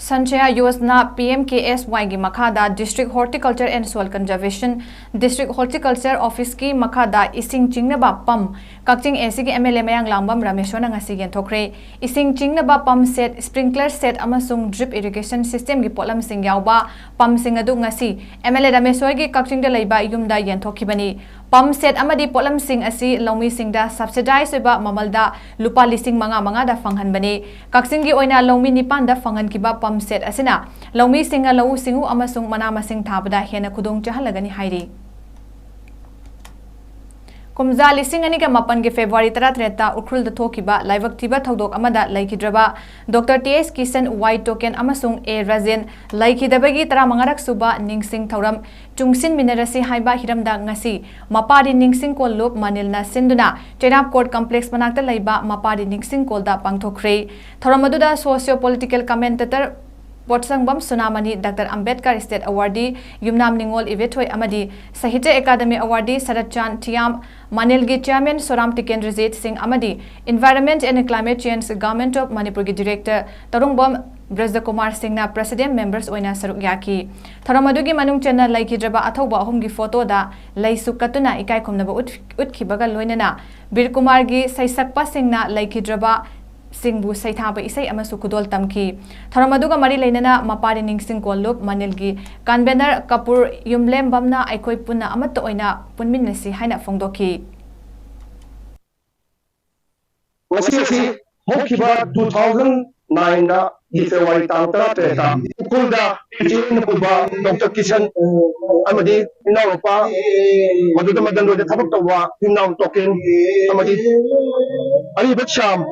A: Sanchay Yojana PMKSY की मखादा district horticulture and soil conservation district horticulture office की मखादा इसिंग चिंगनबा पम कक्चिंग एसी के MLA मयांग लांबम रमेशोना ngasi yenthokre इसिंग चिंगनबा पम सेट स्प्रिंकलर सेट अमसुंग ड्रिप इरिगेशन सिस्टम की पोलम सिंग यावबा पम सिंग अदु ngasi MLA रमेशोय की कक्चिंग द लैबा युमदा yenthokibani पम सेट अमदी पोलम सिंग असि लौमी सिंगदा सब्सिडाइज होइबा ममलदा लुपा लिसिंग मंगा दा फंगहनबने कक्सिंग की ओइना लौमी निपान दा फंगहनकिबा पम सेट असिना लौमी सिंगा लौ सिंगु अमसुंग मना मसिंग थाबदा हेना खुदोंग चहलगनी हाइरी कुमजा लिसिंग अनिका मपन के फेब्रुआरी 13 उखरुल थोकिबा लाइवक थिबा थौदोक अमदा लैखिद्रबा doctor TS Kishan Y Token अमसुंग ए राजेन लैखिदबगी 35 सुबा निंगसिंग थौरम चुंगसिन मिनरसी हाइबा हिरमदा ngasi मपारी निंगसिंग कोल्लोप मानिलना सिंदुना चेनाप कोर्ट कॉम्प्लेक्स मनाक्ता लैबा मपारी निंगसिंग कोलदा पांगथोखरे थौरम अदुदा socio political commentator Potsangbam Sunamani doctor Ambedkar state awardee Yumnam Ningol Ibethoi अमदी साहित्य एकेडमी अवार्डी शरद चांद थियाम मानिलगी चेयरमैन सोराम टिकेंद्रजीत सिंह अमदी environment and climate change government of Manipur की डायरेक्टर तरुंगबम ब्रज कुमार सिंह ना प्रेसिडेंट मेंबर्स ओइना सरुक याकी थरम अदुगी मनुंग चेन्ना लैखिद्रबा अथौबा अहुमगी फोटोदा लैसु कतुना इकाय खुमनबा उतखिबगा लोइनना बीर कुमार गी सैसक्पा सिंहना लैखिद्रबा सिंगबु सैथाब इसै अमसु खुदोल तमखी थरमदुगा मरी लेनना मपारी निंगसिंग कोल्लुप मनिलगी कन्वेनर कपूर युमलेम बमना अखोय पुन्ना अमत ओइना पुनमिनसी हाइना फोंदोखी
J: वसी होखिबा 2009 दा फेब्रुआरी तांग 13 उकुलदा पिजिन कुबा डॉक्टर किशन अमदी इनावपा मदुदा मदन रोड थबक तवा इनाव टोकेन अमदी अली बच्चाम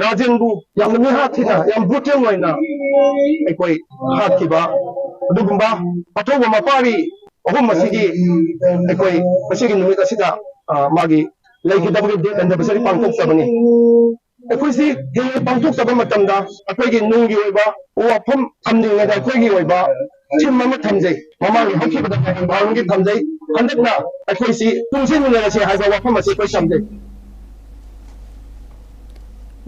J: राजेंबु यामनी हाथिना याम बुटें वैना अखोय हाथिबा अदुगुंबा अथोबा मपारी अहुम मसिगी अखोय मसिगी नुमित असिदा मागी लैखिदबगी डेट एनिवर्सरी पांगथोक सबनी अखोय सी हे पांगथोक सब मतमदा अखोयगी नुंगी ओइबा वाफम थमनिंगदा अखोयगी ओइबा चिम मम थमजै ममागी हखिबदा बांगी थमजै हंदकना अखोय सी तुंसिन मिनरसी हाइबा वाफम असि कोय समजै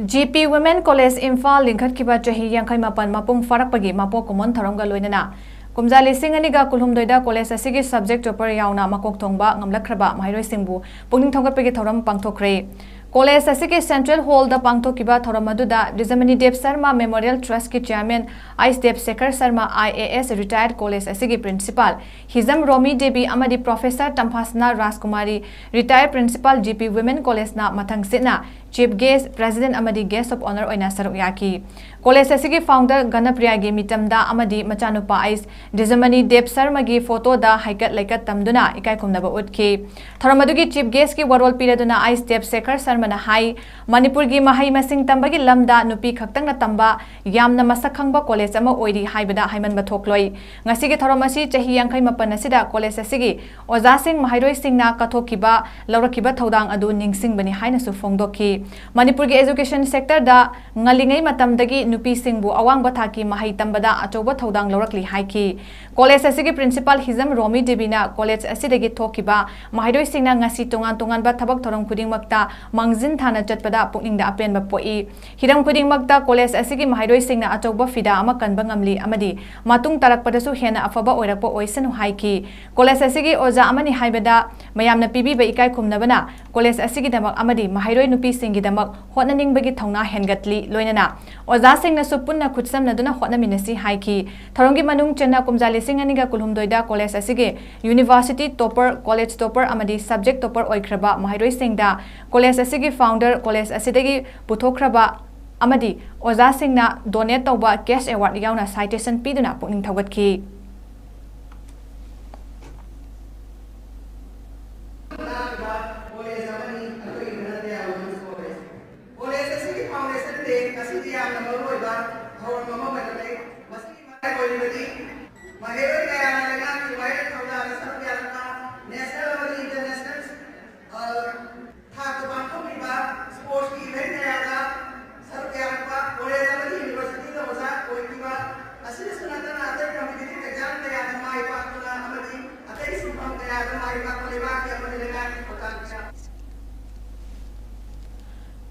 A: GP Women College Imphal linkhatkiba chahi 58 mapung farakpagi mapok komon tharongga loinana kumjali singani ga kulhumdoida college asigi subject topper yauna makok thongba ngamlakraba mairoi singbu pungning thongapegi thoram pangthokre College asigi Central Hall da pangthokiba thoram aduda Rizamani Dev Sharma Memorial Trust ki chairman 𝐿𝐶𝐸 Sharma IAS retired college asigi principal 𝐿𝐶𝐰𝐬 Devi amadi professor Tamphasna Rajkumari retired principal GP Women College na mathang sitna Chief Guest President amadi Guest of Honor oina saruk yaki College asigi founder Ganapriya gi mitamda amadi machanupa ais Rizamani Dev Sharma gi photo da haikat laikat tamduna ikai khumnaba utki thoram adugi Chief Guest ki warol piraduna 𝐿𝐶𝐸 Sharma na hai Manipur gi mahai masing tambagi lamda nupi khaktang na tamba yamna masak khangba college ama oiri haibada haiman bathokloi ngasigi thoram asi chahi 58 asida college asigi oja sing mahairoi singna kathokiba laurakiba thodang adu ningsing bani haina su phongdoki Manipur gi education sector da ngalingai matamdagi nupi singbu awang bathaki mahai tambada achoba thodang laurakli haiki college asigi principal 𝐍𝐶𝐰𝐬 Debina college asidagi thokiba mahairoi singna ngasi tongan tongan ba thabak thoram khuding makta mangzin thana chatpada pukningda apen ba poi hiram khuding makta college asigi mahairoi singna achoba fida ama kanba ngamli amadi matung tarakpadasu hena afaba oirakpa oisanu haiki college asigi oja amani haibada mayamna pibi ba ikai khumnabana college asigi damak amadi mahairoi nupi singi damak hotnaning bagi thongna hengatli loinana oja singna supunna khutsamna duna hotnaminasi haiki thorongi manung chenna kumjali singaniga kulhumdoida college asigi university topper college topper amadi subject topper oikraba mahairoi singda college asigi founder college asidagi puthokraba amadi oja singna donate tauba cash award yauna citation piduna pukning thawgatki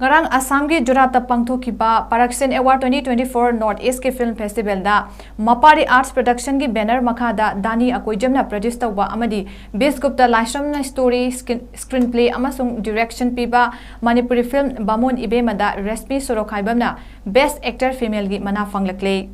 A: Ngarang Assam gi Jurata pangthokiba Paraksin Award 2024 North East ke Film Festival da Mapari Arts Production gi banner makhada Dani Akoijamna produce tawba amadi Bes Gupta Laishramna story screenplay amasung direction piba Manipuri film Bamon Ibemada Respi Sorokhaibamna Best Actor Female gi mana fanglakle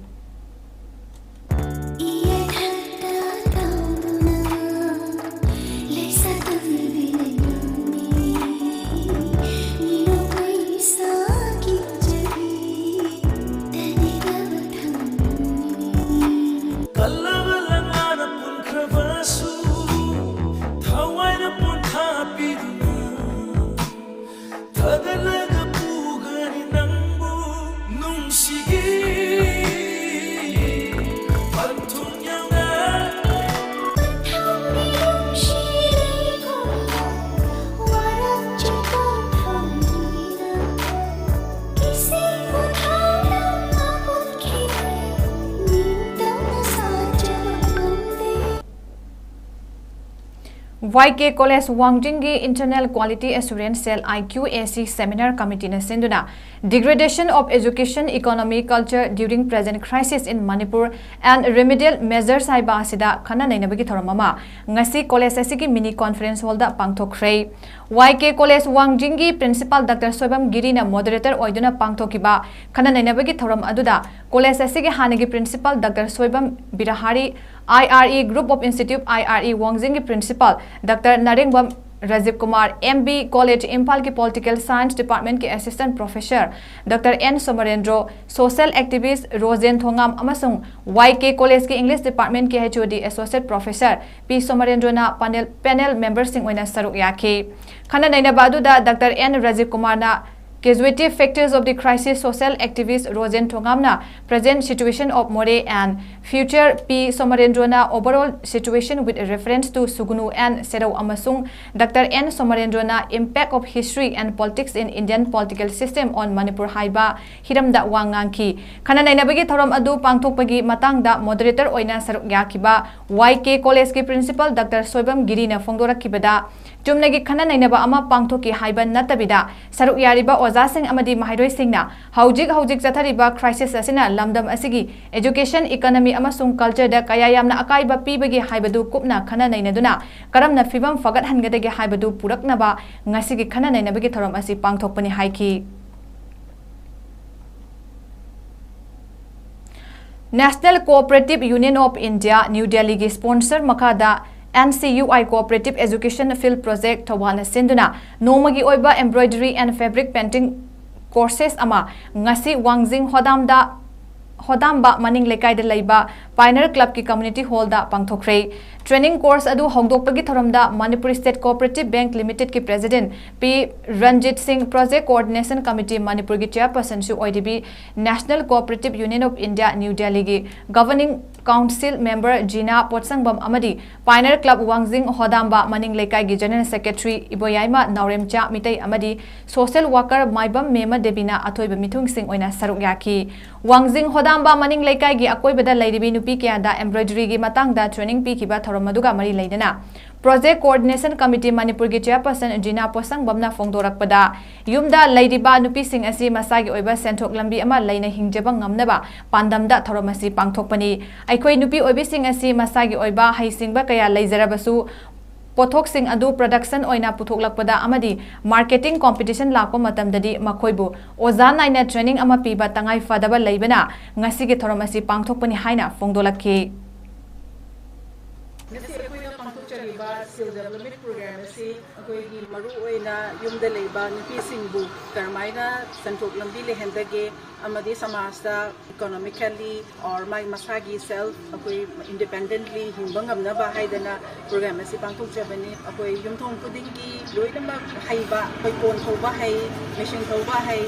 A: YK College Wangjingi Internal Quality Assurance Cell 𝐼𝐶𝐸 Seminar Committee na sinduna Degradation of Education, Economy, Culture during Present Crisis in Manipur and Remedial Measures haiba asida khana nainabagi thoramama ngasi college asigi mini conference hall da pangthokre YK College Wangjingi Principal Dr. 𝐁𝐫𝐲𝐬 na moderator oiduna pangthokiba khana nainabagi thoram aduda college asigi hanagi principal Dr. 𝐁𝐫𝐲𝐬 Birahari IRE Group of Institute IRE Wangjingi Principal Dr. 𝐁𝐫𝐸𝐬 Rajiv Kumar MB College Imphal ki Political Science Department ki Assistant Professor Dr. N Somarendro Social Activist 𝐁𝐿𝐴𝐻𝐸 amasung YK College ki English Department ki HOD Associate Professor P Somarendro na panel members sing oina saruk yaki khana naina baduda Dr. N Rajiv Kumar na Casualty factors of the crisis social activist 𝐁𝐿𝐴𝐻𝐸 na present situation of More and future P Somarendro na overall situation with reference to Sugunu and Serau amasung Dr. N Somarendro na impact of history and politics in Indian political system on Manipur haiba hiramda wangangki khana nainabagi thoram adu pangthokpagi matangda moderator oina saruk yakiba YK College ki principal Dr. 𝐁𝐫𝐲𝐬 na phongdorakibada chumnagi khana nainaba ama pangthoki haiba natabida saruk yariba ओजासिंग अमदी महाइरोइसिंगना हौजिक चथरिबा crisis असिना लमदम असिगी education economy अमसुंग culture दा कया यामना अकाइबा पीबगे हाइबदु कुपना खना नैनदुना करमना फिबम फगत हनगदगे हाइबदु पुरकनबा ngasiगी खना नैनबगे थरम असि पांगथोकपनि हाइखी National Cooperative Union of India New Delhi gi sponsor makada NCUI Cooperative Education Field Project Thawal Sinduna Nomagi Oiba Embroidery and Fabric Painting Courses ama ngasi Wangjing Hodamba Maning Lekai de Laiba Pioneer Club ki Community Hall da pangthokre Training course adu hongdokpagi thoramda Manipur State Cooperative Bank Limited ki President P Ranjit Singh Project Coordination Committee Manipur ki Chairperson Su OIDB National Cooperative Union of India New Delhi gi Governing Council Member Gina Potsangbam Amadi Pioneer Club Wangjing Hodamba Maning Lekai gi General Secretary Iboyaima Nauremcha Mitei Amadi Social Worker Maibam Mema Debina Athoiba Mithung Singh oina saruk yaki Wangjing Hodamba Maning Lekai gi akoibada lairibi nupi kya da embroidery gi matang da training pi kiba Maduga Mari Laidana Project Coordination Committee Manipur ki Chairperson Gina Posang Bamna Fongdorakpada Yumda Laidiba Nupi Sing Asi Masagi Oiba Sentok Lambi Ama Laina Hingjabang Ngamnaba Pandamda Thoromasi Pangthokpani Aikoi Nupi Oibi Sing Asi Masagi Oiba Hai Singba Kaya Laizarabasu Pothok Sing Adu Production Oina Putoklakpada Amadi Marketing Competition Lakpa Matamdadi Makoibu Oza Naina Training Ama Piba Tangai Fadaba Laibana Ngasigi Thoromasi Pangthokpani Haina Fongdolakki
M: Ngasi akoina pangthokchariba skill development program asi akoigi maru oina yumda leiba nupi singbu karmaina santok lambi lehendage amadi samajda economically or mai masagi self akoi independently hinbangamna ba haidana program asi pangthokchabani akoi yumthong kudingi loinama haiba akoi kon thoba hai machine thoba hai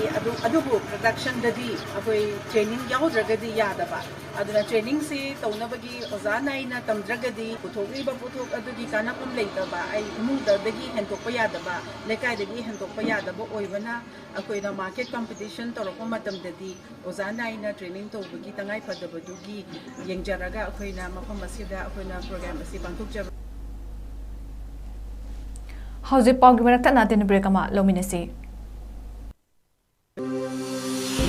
M: adubu production dadi akoi training yaudregadi yadaba aduna training se taunabagi ozana ina tamdragadi puthokriba puthok adugi kanapam leitaba ai imungdagi hendokpa yadaba lekaidagi hendokpa yadaba oibana akoina market competition torokpa matamdadi ozana ina training tobagi tangai phadabadugi yengjaraga akoina mafam asida akoina program asi pangthokjaba
A: Hauji Pawgi Marakta Natin break ama lominasi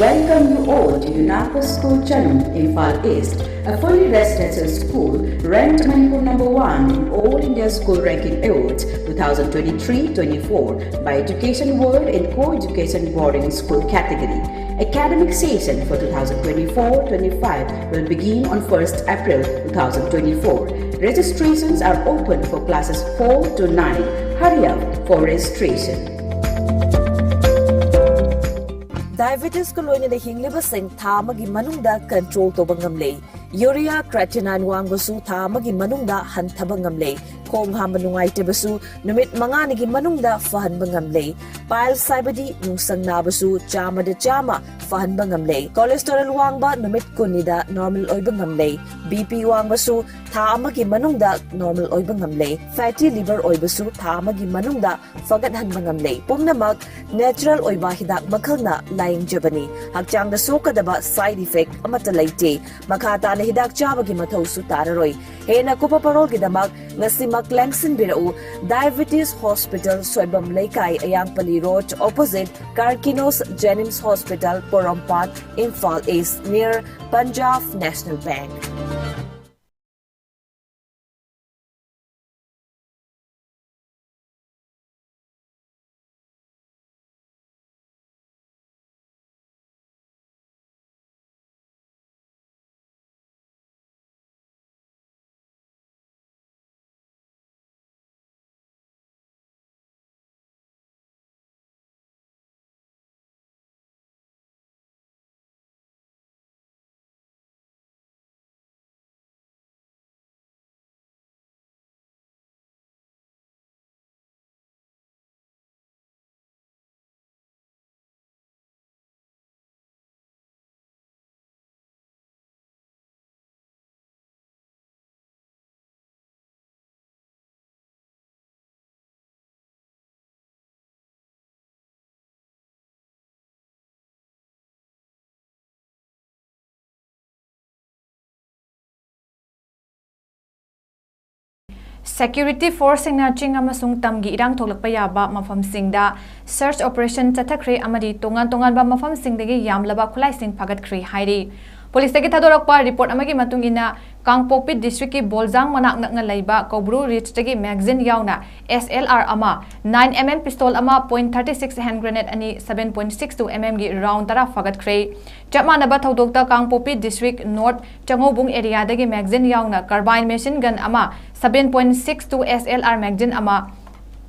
N: Welcome you all to UNACO School Channel, Imphal East, a fully residential school ranked Manipur #1 in All India School Ranking Awards 2023-24 by Education World in Co-Education Boarding School category. Academic session for 2024-25 will begin on 1st April 2024. Registrations are open for classes 4 to 9. Hurry up for registration.
O: Diabetes ko loina na hingliba sing thamagi manungda control to bangamle. Urea creatinine wangbasu thamagi manungda hantaba ngamle. Kong hamba nungaite basu numit manganigi manungda fahan bangamle. Pile saibadi nungsang nabasu chama de chama fahan bangamle. Cholesterol wangba numit kunida normal oy bangamle. BP wangbasu thamagi manungda normal oy bangamle. Fatty liver oy basu thamagi manungda fagat han bangamle. Pumnamak natural oy ba hidak makhangna laing jabani. Hakchang da sokadaba side effect amata laite. Makata na hidak chabagi mathaw su tararoi. Hena kupa parol gidamak ngasimak Langson Birau Diabetes Hospital Soibam Laikai Ayangpali Road opposite Karkinos Jennings Hospital Porompat Imphal East near Punjab National Bank.
A: Security force na ching amasung tamgi irang tholakpa yaba mafam singda search operation chathakre amadi tongan ba mafam singdagi yamlaba khulai sing phagat khri hairi police tagi thadorakpa report amagi matungina Kangpokpi district ki Boljang manak nga laiba Kobru Ridge tagi magazine yauna SLR ama 9mm pistol ama .36 hand grenade ani 7.62 mm gi round tara fagat khre chapmana ba thodokta Kangpokpi district North Changobung area dagi magazine yauna carbine machine gun ama 7.62 SLR magazine ama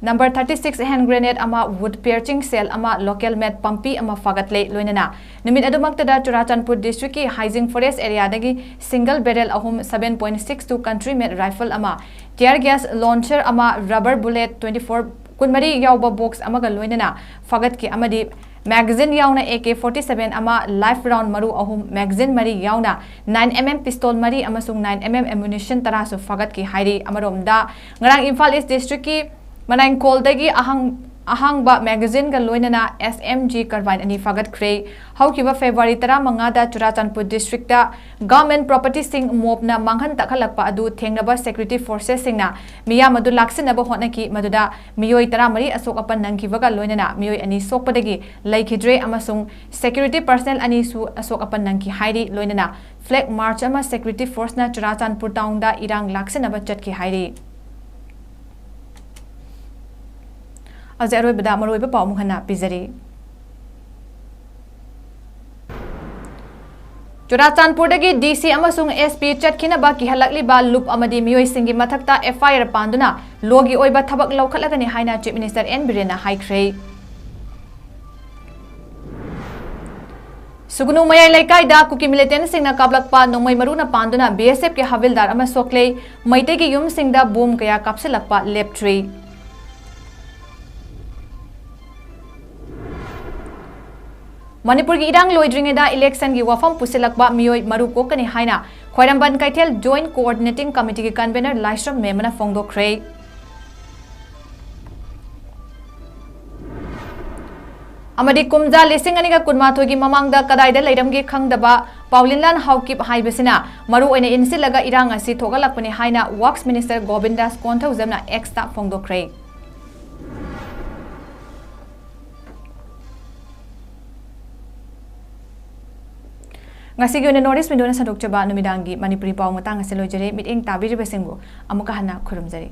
A: Number 36 hand grenade ama wood piercing cell ama local made pumpy ama fagatle loinana numit adumaktada Churachandpur district ki Haizing forest area dagi single barrel ahum 7.62 country made rifle ama tear gas launcher ama rubber bullet 24 kunmari yauba box ama ga loinana fagat ki amadi magazine yauna AK47 ama life round maru ahum magazine mari yauna 9mm pistol mari amasung 9mm ammunition tarasu fagat ki hairi amaromda ngarang Imphal East district ki Manang Koldagi ahang ba magazine ga loinana SMG carbine ani fagat khre haukiba February tara mangada Churachandpur district da government property sing mobna manghan takhalakpa adu thengnaba security forces singna miya madu laksinaba honaki maduda miyoi tara mari asok apan nangkiba ga loinana miyoi ani sokpadagi laikhidre amasung security personnel ani su asok apan nangki hairi loinana flag march ama security force na Churachandpur town da irang laksinaba chatki hairi Azeroi bada maroi ba pawmu khana pizari Churachandpur dagi DC amasung SP chatkhina ba ki halakli ba loop amadi miyoi singi mathakta FIR panduna logi oiba thabak laukhatlagani haina Chief Minister N Birena haikhrei Sugnu mayai laikai da kuki militant singna kablakpa nomai maruna panduna BSF ke havildar ama soklei maite ki yum singda boom kaya kapselakpa leptree Manipur ki irang loidringeda election gi wafam pusilakba miyoi maru kokani haina Khwairamban Kaithel Joint Coordinating Committee ki convener Laisram Memana Fongdokhrei Amadi kumja lising aniga kunmathoi gi mamangda kadaida leiramgi khangdaba Paulinlan Haukip haibasina maru oina insilaga irang asi thogalakpani haina Works Minister Govindas Konthawjamna X ta Fongdokhrei Ngasi gi Northeast Window na sadok chaba numidangi Manipuri paw matang asilojere meeting tabiri besingbu amuka hana khurumjari